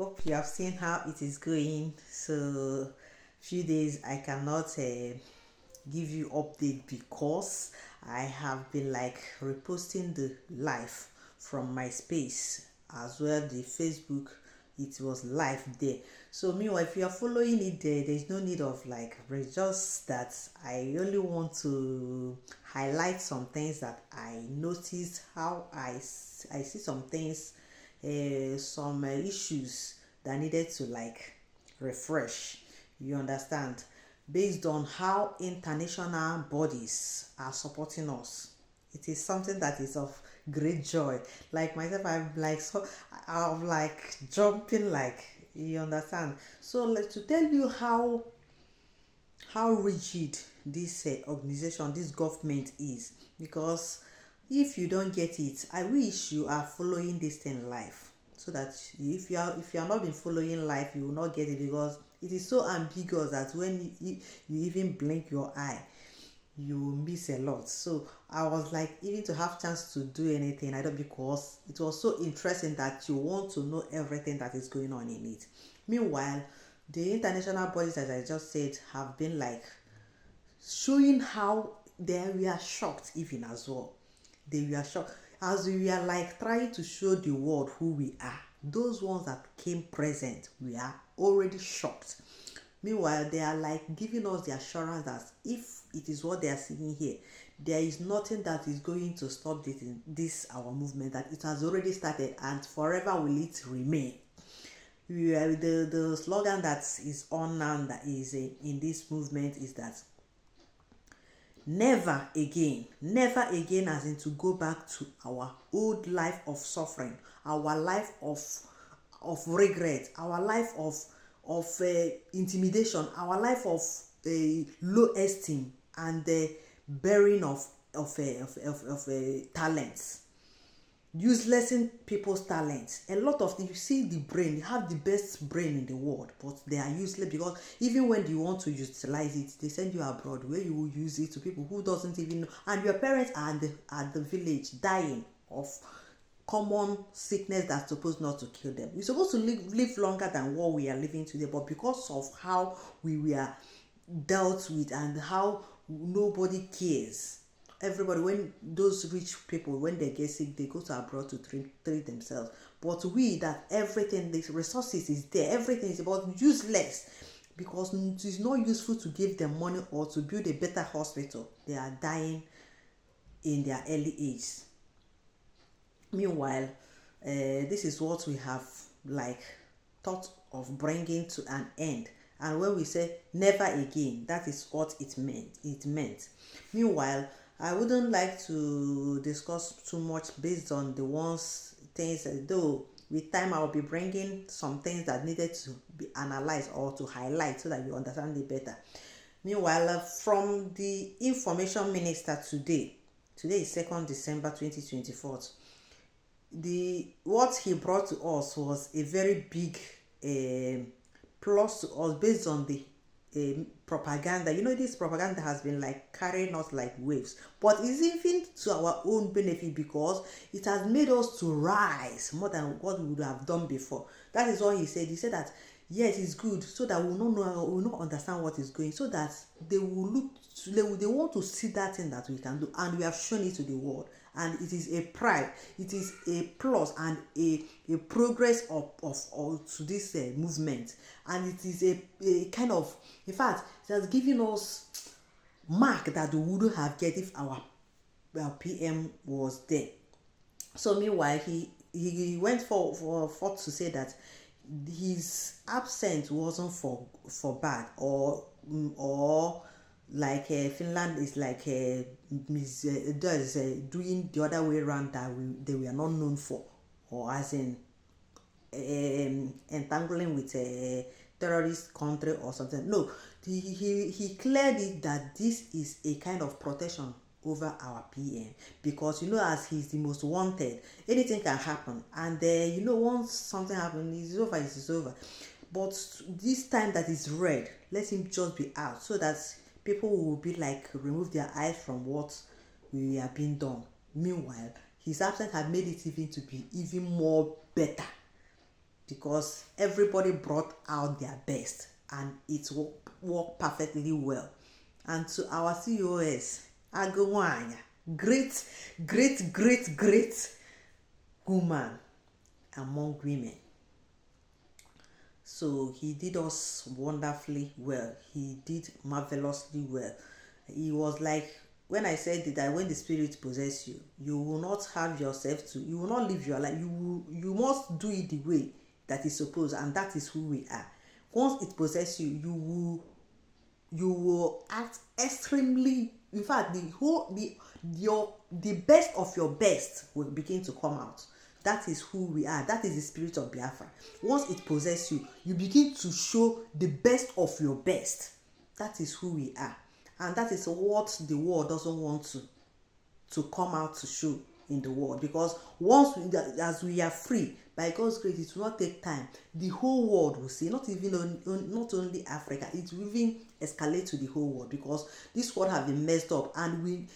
Hope you have seen how it is going. So, few days I cannot give you update because I have been like reposting the live from my space as well. The Facebook, it was live there. So meanwhile, if you are following it there, there's no need of like just that. I only want to highlight some things that I noticed. How I see some things, some issues that needed to like refresh. You understand? Based on how international bodies are supporting us. It is something that is of great joy. Like myself, I'm like jumping, like, you understand. So like to tell you how rigid this organization, this government is, because if you don't get it, I wish you are following this thing live, so that if you are not been following live, you will not get it, because it is so ambiguous that when you even blink your eye, you miss a lot. So I was like, even to have chance to do anything, I don't, because it was so interesting that you want to know everything that is going on in it. Meanwhile, the international bodies, as I just said, have been like showing how they were shocked even as well. They were shocked as we are like trying to show the world who we are. Those ones that came present, we are already shocked. Meanwhile, they are like giving us the assurance that if it is what they are seeing here, there is nothing that is going to stop this our movement, that it has already started and forever will it remain. The slogan that is on now, that is in this movement, is that never again, as in to go back to our old life of suffering, our life of regret, our life of intimidation, our life of low esteem, and the bearing of talents, useless in people's talents. A lot of things, you see, the brain, you have the best brain in the world, but they are useless, because even when you want to utilize it, they send you abroad where you will use it to people who doesn't even know, and your parents are at the village dying of common sickness that's supposed not to kill them. We're supposed to live longer than what we are living today, but because of how we were dealt with and how nobody cares. Everybody, when those rich people, when they get sick, they go to abroad to treat themselves. But we, that everything, the resources is there, everything is about useless, because it is not useful to give them money or to build a better hospital. They are dying in their early age. Meanwhile, this is what we have like thought of bringing to an end. And when we say never again, that is what it meant. Meanwhile, I wouldn't like to discuss too much based on the ones things, though with time I will be bringing some things that needed to be analyzed or to highlight so that you understand it better. Meanwhile, from the information minister today is 2nd December 2024, the what he brought to us was a very big plus to us, based on the propaganda. You know, this propaganda has been like carrying us like waves, but it's even to our own benefit, because it has made us to rise more than what we would have done before. That is what he said. He said that yes, it's good, so that we will not know, we will not understand what is going, so that they will look, they want to see that thing that we can do, and we have shown it to the world. And it is a pride, it is a plus and a progress of to this movement. And it is a kind of, in fact, it has given us mark that we wouldn't have get if our PM was there. So meanwhile, he went for to say that his absence wasn't for bad, or like Finland is like does doing the other way around, that they were not known for, or as in entangling with a terrorist country or something. No, he cleared it that this is a kind of protection over our PM, because you know, as he's the most wanted, anything can happen, and you know, once something happens, it's over, it's over. But this time that is red, let him just be out, so that people will be like remove their eyes from what we are being done. Meanwhile, his absence had made it even to be even more better. because everybody brought out their best and it worked perfectly well. And to our COS, Agawanya, great, great, great, great woman among women. So he did us wonderfully well. He did marvelously well. He was like, when I said that when the spirit possess you, you will not have yourself to, you will not live your life. You must do it the way that is supposed, and that is who we are. Once it possess you, you will act extremely. In fact, the best of your best will begin to come out. That is who we are. That is the spirit of Biafra. Once it possesses you, you begin to show the best of your best. That is who we are. And that is what the world doesn't want to come out to show in the world. Because once as we are free, by God's grace, it will not take time. The whole world will see, not only Africa, it will even escalate to the whole world, because this world have been messed up. And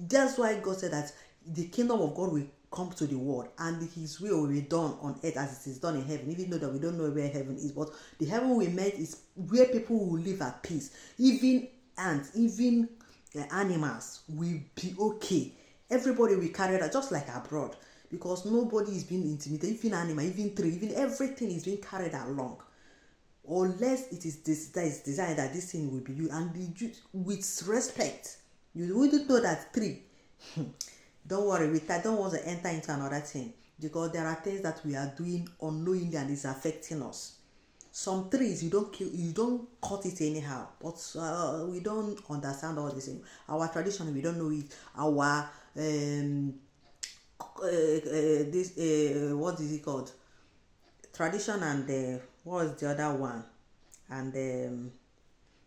that's why God said that the kingdom of God will come to the world, and his will be done on earth as it is done in heaven, even though that we don't know where heaven is. But the heaven we meant is where people will live at peace. Even ants, even animals will be okay. Everybody will carry that, just like abroad, because nobody is being intimidated. Even animal, even tree, even everything is being carried along, unless it is this that is designed that this thing will be used and be used with respect. You wouldn't know that tree don't worry, I don't want to enter into another thing, because there are things that we are doing unknowingly and it's affecting us. Some trees you don't kill, you don't cut it anyhow, but we don't understand all this thing. Our tradition, we don't know it. Our what is it called? Tradition and what is the other one? And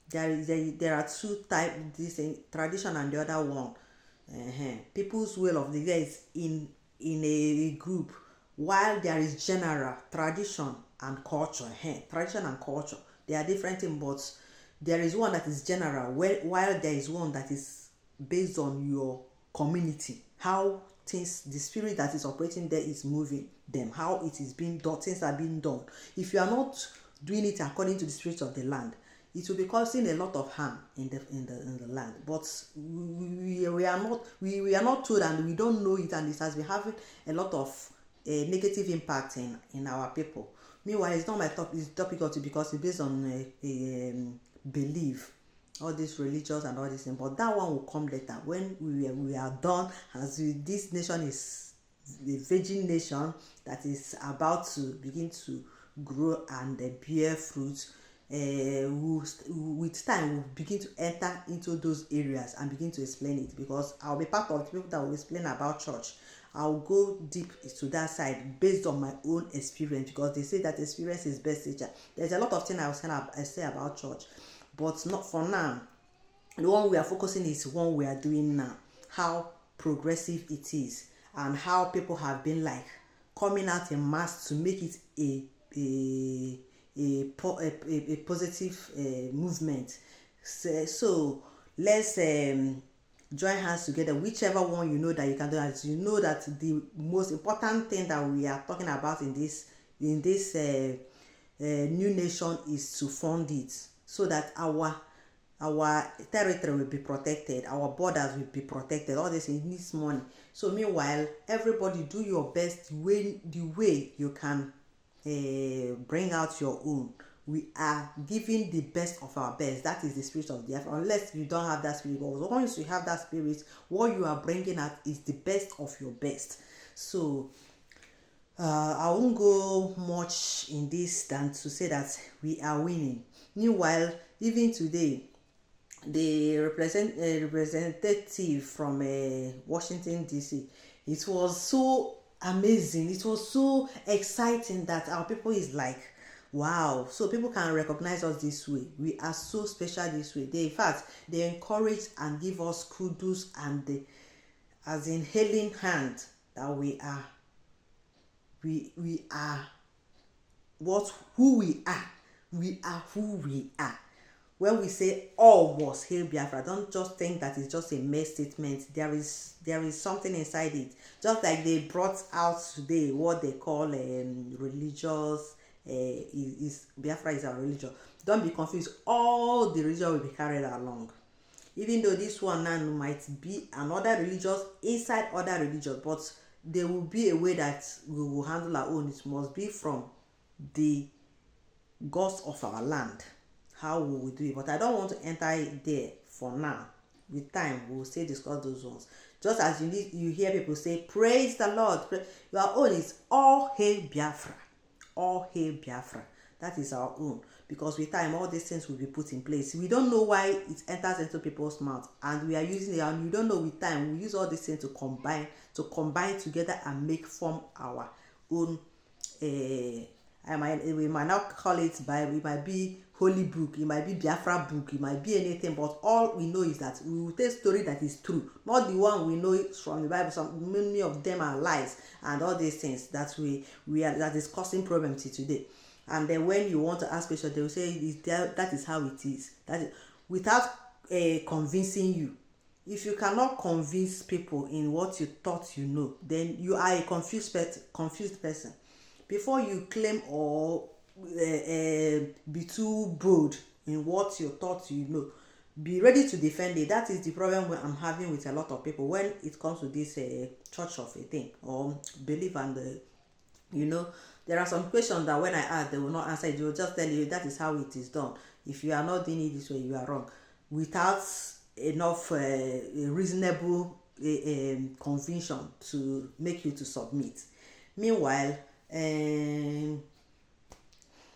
there are two types. This tradition and the other one. People's way of the day is in a group, while there is general tradition and culture. Tradition and culture, they are different things, but there is one that is general, while there is one that is based on your community, how things, the spirit that is operating there is moving them, how it is being done, things are being done. If you are not doing it according to the spirit of the land, it will be causing a lot of harm in the land. But we are not told, and we don't know it, and it has been having a lot of negative impact in our people. Meanwhile, it's not my topic. It's topical too, because it's based on belief, all these religious and all this thing. But that one will come later when we are done. As this nation is the virgin nation that is about to begin to grow and bear fruit. With time we'll begin to enter into those areas and begin to explain it, because I'll be part of the people that will explain about church. I'll go deep to that side based on my own experience, because they say that experience is best teacher. There's a lot of things I say about church, but not for now. The one we are focusing is one we are doing now, how progressive it is, and how people have been like coming out in mass to make it a positive movement. So let's join hands together, whichever one you know that you can do. As you know that the most important thing that we are talking about in this new nation is to fund it, so that our territory will be protected, our borders will be protected. All this needs money. So meanwhile, everybody do your best the way you can. Bring out your own. We are giving the best of our best. That is the spirit of Biafra. Unless you don't have that spirit, but once you have that spirit, what you are bringing out is the best of your best. So I won't go much in this than to say that we are winning. Meanwhile, even today, the representative from Washington DC, it was so amazing, it was so exciting that our people is like, wow, so people can recognize us this way. We are so special this way. In fact, they encourage and give us kudos and as in hailing hand that we are who we are. We are who we are. When we say all must hail Biafra, don't just think that it's just a mere statement. There is something inside it. Just like they brought out today what they call religious is Biafra is our religion. Don't be confused. All the religion will be carried along. Even though this one now might be another religious inside other religions, but there will be a way that we will handle our own. It must be from the gods of our land, how we will do it. But I don't want to enter it there for now. With time we will still discuss those ones. Just as you hear people say praise the Lord, your own is all hail Biafra, all hail Biafra. That is our own, because with time all these things will be put in place. We don't know why it enters into people's mouth, and we are using it, and we don't know with time we use all these things to combine together and make form our own. We might not call it Bible, it might be holy book, it might be Biafra book, it might be anything, but all we know is that we will take story that is true, not the one we know from the Bible. Some many of them are lies and all these things that we are, that is causing problems today. And then when you want to ask questions, they will say that is how it is. That is without convincing you. If you cannot convince people in what you thought you know, then you are a confused person. Before you claim or be too bold in what you thought you know, be ready to defend it. That is the problem I'm having with a lot of people when it comes to this church of a thing or belief. And there are some questions that when I ask, they will not answer it. They will just tell you that is how it is done. If you are not doing it this way, you are wrong, without enough reasonable conviction to make you to submit. Meanwhile,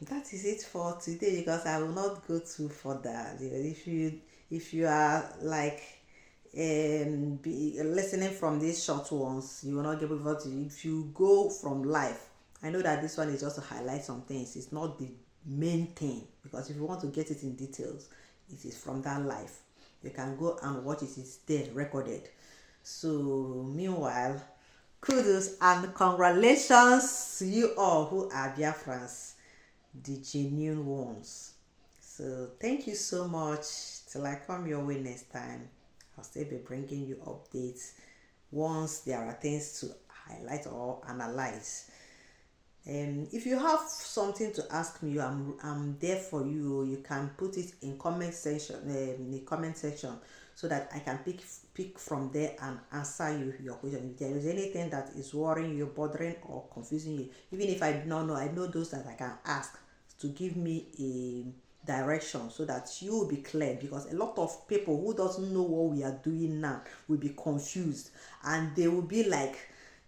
that is it for today, because I will not go too further. If you are like be listening from these short ones, you will not get able to. If you go from life, I know that this one is just to highlight some things. It's not the main thing, because if you want to get it in details, it is from that life. You can go and watch it. It's there recorded. So meanwhile, kudos and congratulations to you all who are Biafrans, the genuine ones. So thank you so much. Till I come your way next time, I'll still be bringing you updates once there are things to highlight or analyze. If you have something to ask me, I'm there for you. You can put it in comment section, in the comment section, so that I can pick from there and answer your question. If there is anything that is worrying you, bothering or confusing you, even if I do not know, I know those that I can ask to give me a direction so that you will be clear, because a lot of people who doesn't know what we are doing now will be confused and they will be like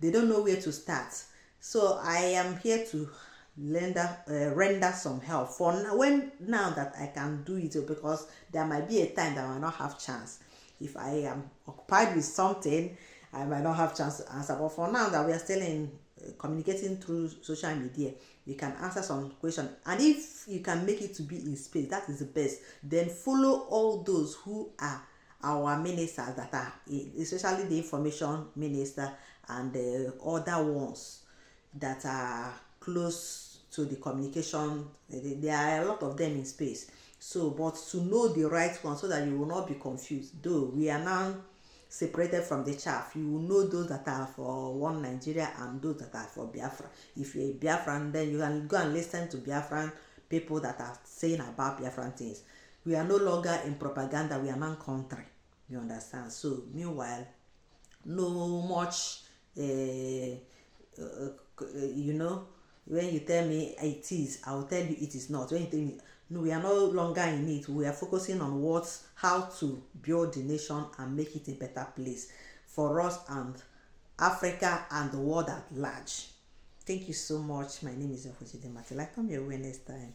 they don't know where to start. So I am here to render some help for now that I can do it, because there might be a time that I might not have chance. If I am occupied with something, I might not have chance to answer. But for now that we are still in communicating through social media, you can answer some questions, and if you can make it to be in space, that is the best. Then follow all those who are our ministers, that are especially the information minister and the other ones that are close to the communication. There are a lot of them in space. So, but to know the right one so that you will not be confused. Though we are now separated from the chaff, you will know those that are for one Nigeria and those that are for Biafra. If you're a Biafran, then you can go and listen to Biafran people that are saying about Biafran things. We are no longer in propaganda, we are now country. You understand? So, meanwhile, no much when you tell me it is, I will tell you it is not. When you tell me no, we are no longer in it, we are focusing on how to build the nation and make it a better place for us and Africa and the world at large. Thank you so much. My name is Yofojide Matila. Come your way next time.